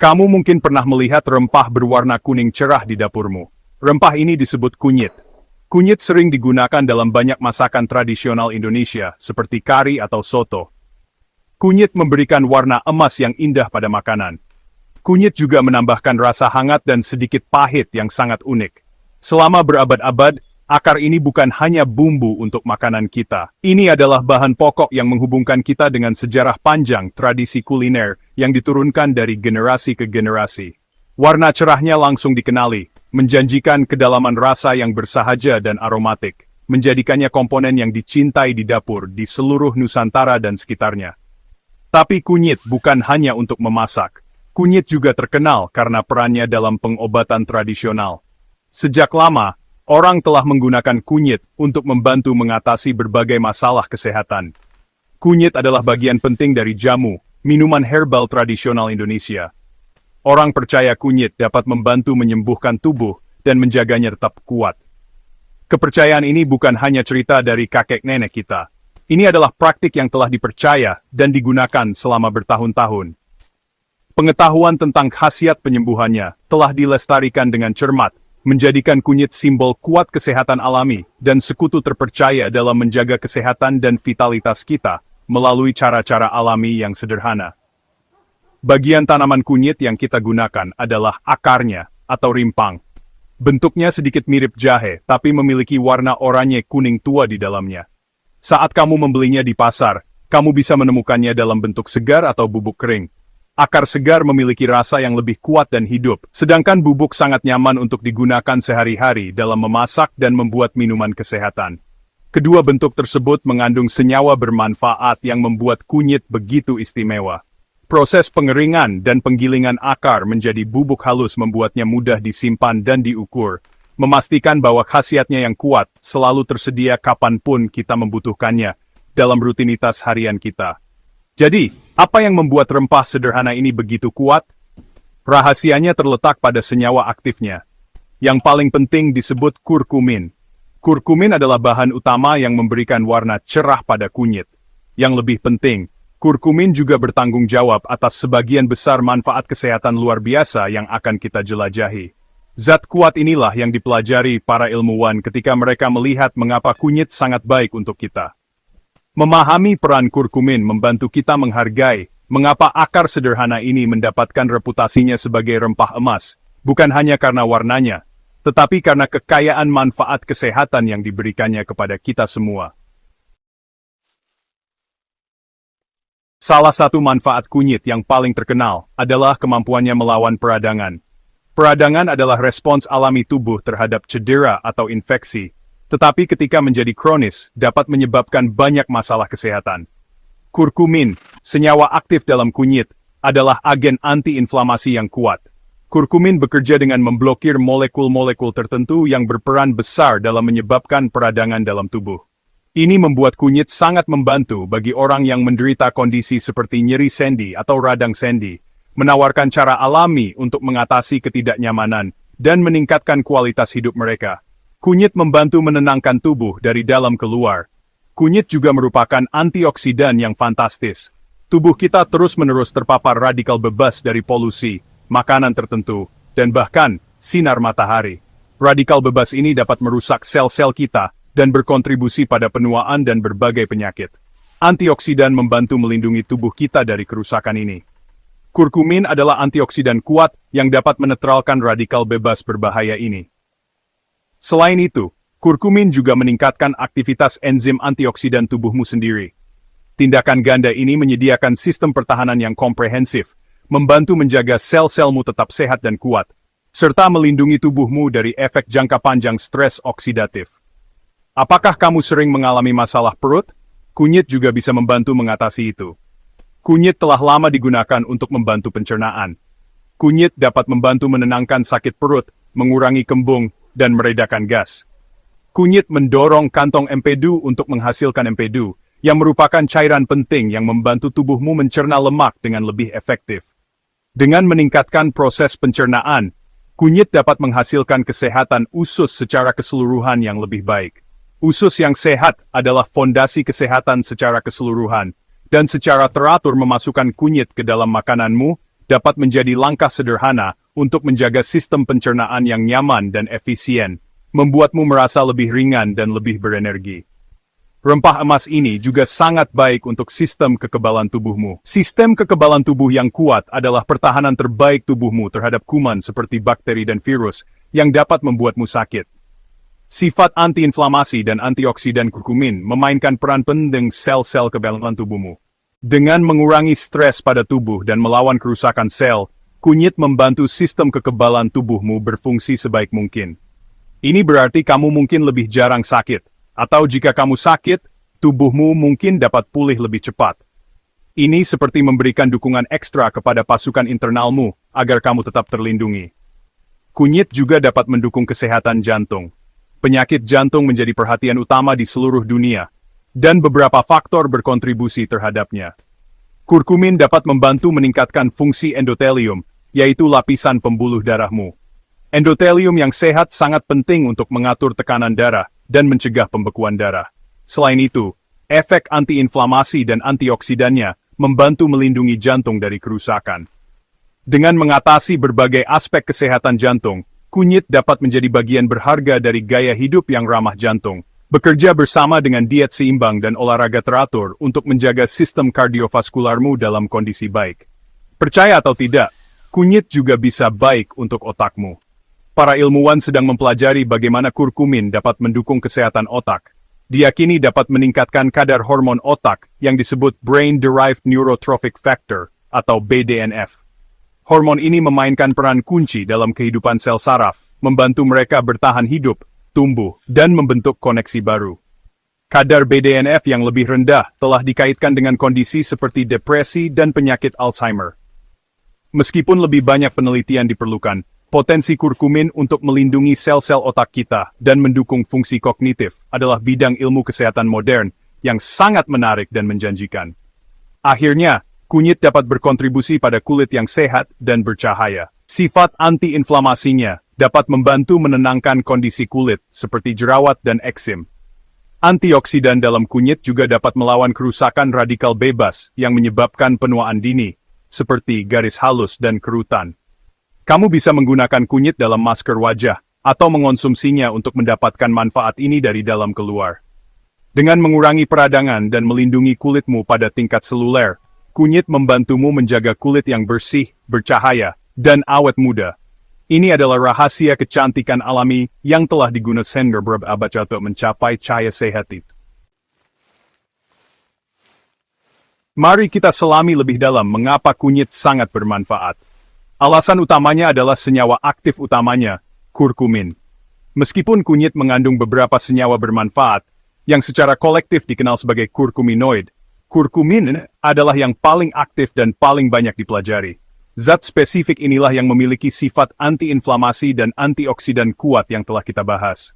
Kamu mungkin pernah melihat rempah berwarna kuning cerah di dapurmu. Rempah ini disebut kunyit. Kunyit sering digunakan dalam banyak masakan tradisional Indonesia, seperti kari atau soto. Kunyit memberikan warna emas yang indah pada makanan. Kunyit juga menambahkan rasa hangat dan sedikit pahit yang sangat unik. Selama berabad-abad, akar ini bukan hanya bumbu untuk makanan kita. Ini adalah bahan pokok yang menghubungkan kita dengan sejarah panjang tradisi kuliner yang diturunkan dari generasi ke generasi. Warna cerahnya langsung dikenali, menjanjikan kedalaman rasa yang bersahaja dan aromatik, menjadikannya komponen yang dicintai di dapur di seluruh Nusantara dan sekitarnya. Tapi kunyit bukan hanya untuk memasak. Kunyit juga terkenal karena perannya dalam pengobatan tradisional. Sejak lama, orang telah menggunakan kunyit untuk membantu mengatasi berbagai masalah kesehatan. Kunyit adalah bagian penting dari jamu, minuman herbal tradisional Indonesia. Orang percaya kunyit dapat membantu menyembuhkan tubuh dan menjaganya tetap kuat. Kepercayaan ini bukan hanya cerita dari kakek nenek kita. Ini adalah praktik yang telah dipercaya dan digunakan selama bertahun-tahun. Pengetahuan tentang khasiat penyembuhannya telah dilestarikan dengan cermat, menjadikan kunyit simbol kuat kesehatan alami dan sekutu terpercaya dalam menjaga kesehatan dan vitalitas kita melalui cara-cara alami yang sederhana. Bagian tanaman kunyit yang kita gunakan adalah akarnya atau rimpang. Bentuknya sedikit mirip jahe, tapi memiliki warna oranye kuning tua di dalamnya. Saat kamu membelinya di pasar, kamu bisa menemukannya dalam bentuk segar atau bubuk kering. Akar segar memiliki rasa yang lebih kuat dan hidup, sedangkan bubuk sangat nyaman untuk digunakan sehari-hari dalam memasak dan membuat minuman kesehatan. Kedua bentuk tersebut mengandung senyawa bermanfaat yang membuat kunyit begitu istimewa. Proses pengeringan dan penggilingan akar menjadi bubuk halus membuatnya mudah disimpan dan diukur, memastikan bahwa khasiatnya yang kuat selalu tersedia kapanpun kita membutuhkannya dalam rutinitas harian kita. Jadi, apa yang membuat rempah sederhana ini begitu kuat? Rahasianya terletak pada senyawa aktifnya. Yang paling penting disebut kurkumin. Kurkumin adalah bahan utama yang memberikan warna cerah pada kunyit. Yang lebih penting, kurkumin juga bertanggung jawab atas sebagian besar manfaat kesehatan luar biasa yang akan kita jelajahi. Zat kuat inilah yang dipelajari para ilmuwan ketika mereka melihat mengapa kunyit sangat baik untuk kita. Memahami peran kurkumin membantu kita menghargai mengapa akar sederhana ini mendapatkan reputasinya sebagai rempah emas, bukan hanya karena warnanya, tetapi karena kekayaan manfaat kesehatan yang diberikannya kepada kita semua. Salah satu manfaat kunyit yang paling terkenal adalah kemampuannya melawan peradangan. Peradangan adalah respons alami tubuh terhadap cedera atau infeksi, tetapi ketika menjadi kronis, dapat menyebabkan banyak masalah kesehatan. Kurkumin, senyawa aktif dalam kunyit, adalah agen anti-inflamasi yang kuat. Kurkumin bekerja dengan memblokir molekul-molekul tertentu yang berperan besar dalam menyebabkan peradangan dalam tubuh. Ini membuat kunyit sangat membantu bagi orang yang menderita kondisi seperti nyeri sendi atau radang sendi, menawarkan cara alami untuk mengatasi ketidaknyamanan dan meningkatkan kualitas hidup mereka. Kunyit membantu menenangkan tubuh dari dalam ke luar. Kunyit juga merupakan antioksidan yang fantastis. Tubuh kita terus-menerus terpapar radikal bebas dari polusi, makanan tertentu, dan bahkan sinar matahari. Radikal bebas ini dapat merusak sel-sel kita dan berkontribusi pada penuaan dan berbagai penyakit. Antioksidan membantu melindungi tubuh kita dari kerusakan ini. Kurkumin adalah antioksidan kuat yang dapat menetralkan radikal bebas berbahaya ini. Selain itu, kurkumin juga meningkatkan aktivitas enzim antioksidan tubuhmu sendiri. Tindakan ganda ini menyediakan sistem pertahanan yang komprehensif, membantu menjaga sel-selmu tetap sehat dan kuat, serta melindungi tubuhmu dari efek jangka panjang stres oksidatif. Apakah kamu sering mengalami masalah perut? Kunyit juga bisa membantu mengatasi itu. Kunyit telah lama digunakan untuk membantu pencernaan. Kunyit dapat membantu menenangkan sakit perut, mengurangi kembung, dan meredakan gas. Kunyit mendorong kantong empedu untuk menghasilkan empedu, yang merupakan cairan penting yang membantu tubuhmu mencerna lemak dengan lebih efektif. Dengan meningkatkan proses pencernaan, kunyit dapat menghasilkan kesehatan usus secara keseluruhan yang lebih baik. Usus yang sehat adalah fondasi kesehatan secara keseluruhan, dan secara teratur memasukkan kunyit ke dalam makananmu dapat menjadi langkah sederhana untuk menjaga sistem pencernaan yang nyaman dan efisien, membuatmu merasa lebih ringan dan lebih berenergi. Rempah emas ini juga sangat baik untuk sistem kekebalan tubuhmu. Sistem kekebalan tubuh yang kuat adalah pertahanan terbaik tubuhmu terhadap kuman seperti bakteri dan virus yang dapat membuatmu sakit. Sifat antiinflamasi dan antioksidan kurkumin memainkan peran penting sel-sel kekebalan tubuhmu. Dengan mengurangi stres pada tubuh dan melawan kerusakan sel, kunyit membantu sistem kekebalan tubuhmu berfungsi sebaik mungkin. Ini berarti kamu mungkin lebih jarang sakit, atau jika kamu sakit, tubuhmu mungkin dapat pulih lebih cepat. Ini seperti memberikan dukungan ekstra kepada pasukan internalmu agar kamu tetap terlindungi. Kunyit juga dapat mendukung kesehatan jantung. Penyakit jantung menjadi perhatian utama di seluruh dunia, dan beberapa faktor berkontribusi terhadapnya. Kurkumin dapat membantu meningkatkan fungsi endotelium, yaitu lapisan pembuluh darahmu. Endotelium yang sehat sangat penting untuk mengatur tekanan darah dan mencegah pembekuan darah. Selain itu, efek antiinflamasi dan antioksidannya membantu melindungi jantung dari kerusakan. Dengan mengatasi berbagai aspek kesehatan jantung, kunyit dapat menjadi bagian berharga dari gaya hidup yang ramah jantung, bekerja bersama dengan diet seimbang dan olahraga teratur untuk menjaga sistem kardiovaskularmu dalam kondisi baik. Percaya atau tidak, kunyit juga bisa baik untuk otakmu. Para ilmuwan sedang mempelajari bagaimana kurkumin dapat mendukung kesehatan otak. Diyakini dapat meningkatkan kadar hormon otak yang disebut Brain-Derived Neurotrophic Factor atau BDNF. Hormon ini memainkan peran kunci dalam kehidupan sel saraf, membantu mereka bertahan hidup, tumbuh, dan membentuk koneksi baru. Kadar BDNF yang lebih rendah telah dikaitkan dengan kondisi seperti depresi dan penyakit Alzheimer. Meskipun lebih banyak penelitian diperlukan, potensi kurkumin untuk melindungi sel-sel otak kita dan mendukung fungsi kognitif adalah bidang ilmu kesehatan modern yang sangat menarik dan menjanjikan. Akhirnya, kunyit dapat berkontribusi pada kulit yang sehat dan bercahaya. Sifat antiinflamasinya dapat membantu menenangkan kondisi kulit seperti jerawat dan eksim. Antioksidan dalam kunyit juga dapat melawan kerusakan radikal bebas yang menyebabkan penuaan dini, seperti garis halus dan kerutan. Kamu bisa menggunakan kunyit dalam masker wajah, atau mengonsumsinya untuk mendapatkan manfaat ini dari dalam keluar. Dengan mengurangi peradangan dan melindungi kulitmu pada tingkat seluler, kunyit membantumu menjaga kulit yang bersih, bercahaya, dan awet muda. Ini adalah rahasia kecantikan alami yang telah digunakan berabad untuk mencapai cahaya sehat itu. Mari kita selami lebih dalam mengapa kunyit sangat bermanfaat. Alasan utamanya adalah senyawa aktif utamanya, kurkumin. Meskipun kunyit mengandung beberapa senyawa bermanfaat, yang secara kolektif dikenal sebagai kurkuminoid, kurkumin adalah yang paling aktif dan paling banyak dipelajari. Zat spesifik inilah yang memiliki sifat antiinflamasi dan antioksidan kuat yang telah kita bahas.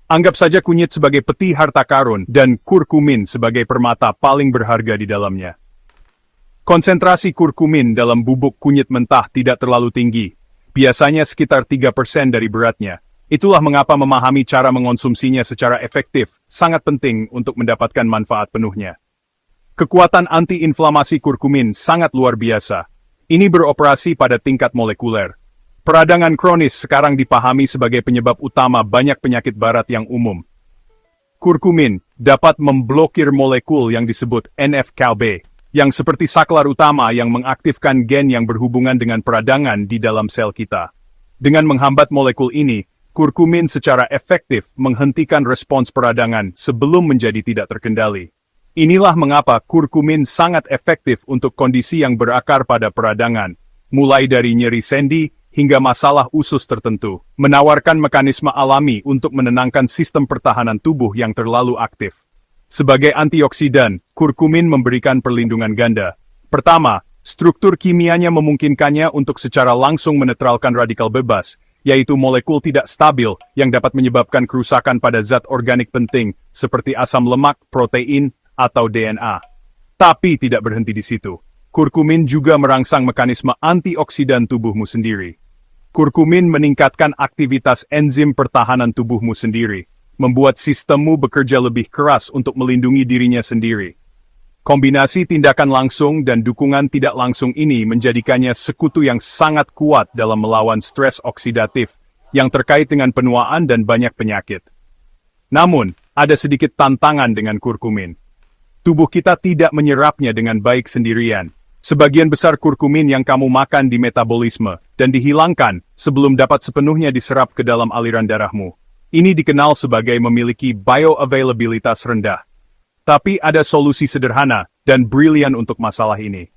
Anggap saja kunyit sebagai peti harta karun dan kurkumin sebagai permata paling berharga di dalamnya. Konsentrasi kurkumin dalam bubuk kunyit mentah tidak terlalu tinggi, biasanya sekitar 3% dari beratnya. Itulah mengapa memahami cara mengonsumsinya secara efektif sangat penting untuk mendapatkan manfaat penuhnya. Kekuatan antiinflamasi kurkumin sangat luar biasa. Ini beroperasi pada tingkat molekuler. Peradangan kronis sekarang dipahami sebagai penyebab utama banyak penyakit barat yang umum. Kurkumin dapat memblokir molekul yang disebut NF-κB, yang seperti saklar utama yang mengaktifkan gen yang berhubungan dengan peradangan di dalam sel kita. Dengan menghambat molekul ini, kurkumin secara efektif menghentikan respons peradangan sebelum menjadi tidak terkendali. Inilah mengapa kurkumin sangat efektif untuk kondisi yang berakar pada peradangan, mulai dari nyeri sendi hingga masalah usus tertentu, menawarkan mekanisme alami untuk menenangkan sistem pertahanan tubuh yang terlalu aktif. Sebagai antioksidan, kurkumin memberikan perlindungan ganda. Pertama, struktur kimianya memungkinkannya untuk secara langsung menetralkan radikal bebas, yaitu molekul tidak stabil yang dapat menyebabkan kerusakan pada zat organik penting, seperti asam lemak, protein, atau DNA. Tapi tidak berhenti di situ. Kurkumin juga merangsang mekanisme antioksidan tubuhmu sendiri. Kurkumin meningkatkan aktivitas enzim pertahanan tubuhmu sendiri, membuat sistemmu bekerja lebih keras untuk melindungi dirinya sendiri. Kombinasi tindakan langsung dan dukungan tidak langsung ini menjadikannya sekutu yang sangat kuat dalam melawan stres oksidatif yang terkait dengan penuaan dan banyak penyakit. Namun, ada sedikit tantangan dengan kurkumin. Tubuh kita tidak menyerapnya dengan baik sendirian. Sebagian besar kurkumin yang kamu makan di metabolisme dan dihilangkan sebelum dapat sepenuhnya diserap ke dalam aliran darahmu. Ini dikenal sebagai memiliki bioavailabilitas rendah. Tapi ada solusi sederhana dan brilian untuk masalah ini.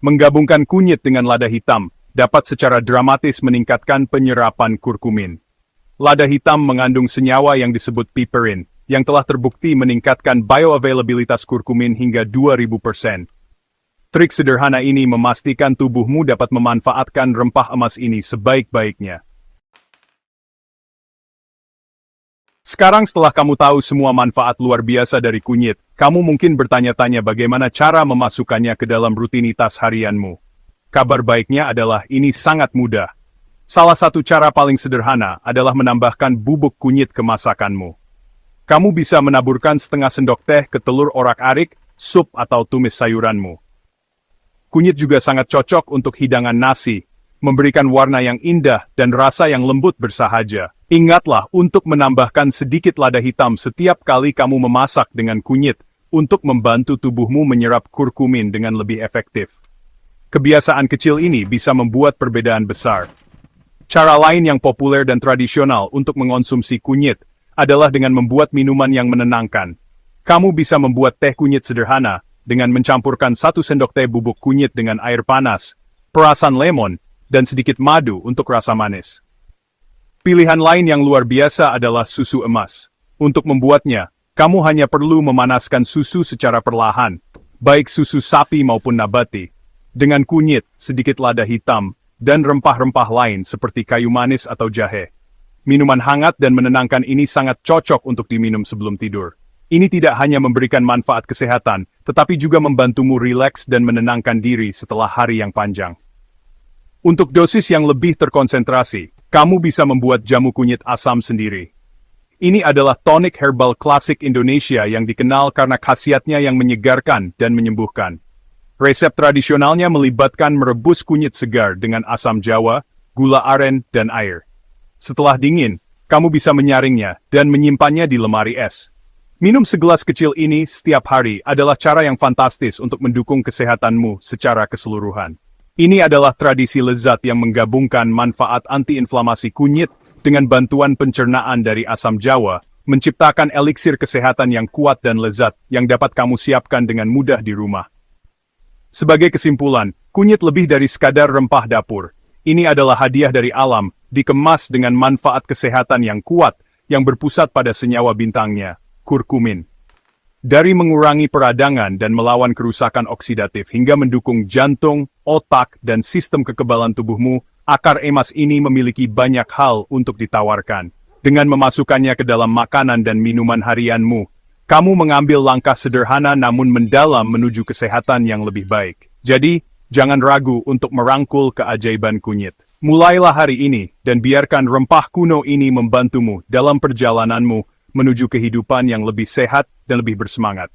Menggabungkan kunyit dengan lada hitam dapat secara dramatis meningkatkan penyerapan kurkumin. Lada hitam mengandung senyawa yang disebut piperin, yang telah terbukti meningkatkan bioavailabilitas kurkumin hingga 2000%. Trik sederhana ini memastikan tubuhmu dapat memanfaatkan rempah emas ini sebaik-baiknya. Sekarang setelah kamu tahu semua manfaat luar biasa dari kunyit, kamu mungkin bertanya-tanya bagaimana cara memasukkannya ke dalam rutinitas harianmu. Kabar baiknya adalah ini sangat mudah. Salah satu cara paling sederhana adalah menambahkan bubuk kunyit ke masakanmu. Kamu bisa menaburkan setengah sendok teh ke telur orak-arik, sup atau tumis sayuranmu. Kunyit juga sangat cocok untuk hidangan nasi, memberikan warna yang indah dan rasa yang lembut bersahaja. Ingatlah untuk menambahkan sedikit lada hitam setiap kali kamu memasak dengan kunyit untuk membantu tubuhmu menyerap kurkumin dengan lebih efektif. Kebiasaan kecil ini bisa membuat perbedaan besar. Cara lain yang populer dan tradisional untuk mengonsumsi kunyit adalah dengan membuat minuman yang menenangkan. Kamu bisa membuat teh kunyit sederhana dengan mencampurkan 1 sendok teh bubuk kunyit dengan air panas, perasan lemon, dan sedikit madu untuk rasa manis. Pilihan lain yang luar biasa adalah susu emas. Untuk membuatnya, kamu hanya perlu memanaskan susu secara perlahan, baik susu sapi maupun nabati, dengan kunyit, sedikit lada hitam, dan rempah-rempah lain seperti kayu manis atau jahe. Minuman hangat dan menenangkan ini sangat cocok untuk diminum sebelum tidur. Ini tidak hanya memberikan manfaat kesehatan, tetapi juga membantumu rileks dan menenangkan diri setelah hari yang panjang. Untuk dosis yang lebih terkonsentrasi, kamu bisa membuat jamu kunyit asam sendiri. Ini adalah tonik herbal klasik Indonesia yang dikenal karena khasiatnya yang menyegarkan dan menyembuhkan. Resep tradisionalnya melibatkan merebus kunyit segar dengan asam jawa, gula aren, dan air. Setelah dingin, kamu bisa menyaringnya dan menyimpannya di lemari es. Minum segelas kecil ini setiap hari adalah cara yang fantastis untuk mendukung kesehatanmu secara keseluruhan. Ini adalah tradisi lezat yang menggabungkan manfaat antiinflamasi kunyit dengan bantuan pencernaan dari asam jawa, menciptakan eliksir kesehatan yang kuat dan lezat yang dapat kamu siapkan dengan mudah di rumah. Sebagai kesimpulan, kunyit lebih dari sekadar rempah dapur. Ini adalah hadiah dari alam, dikemas dengan manfaat kesehatan yang kuat, yang berpusat pada senyawa bintangnya, kurkumin. Dari mengurangi peradangan dan melawan kerusakan oksidatif hingga mendukung jantung, otak, dan sistem kekebalan tubuhmu, akar emas ini memiliki banyak hal untuk ditawarkan. Dengan memasukkannya ke dalam makanan dan minuman harianmu, kamu mengambil langkah sederhana namun mendalam menuju kesehatan yang lebih baik. Jadi, jangan ragu untuk merangkul keajaiban kunyit. Mulailah hari ini dan biarkan rempah kuno ini membantumu dalam perjalananmu menuju kehidupan yang lebih sehat dan lebih bersemangat.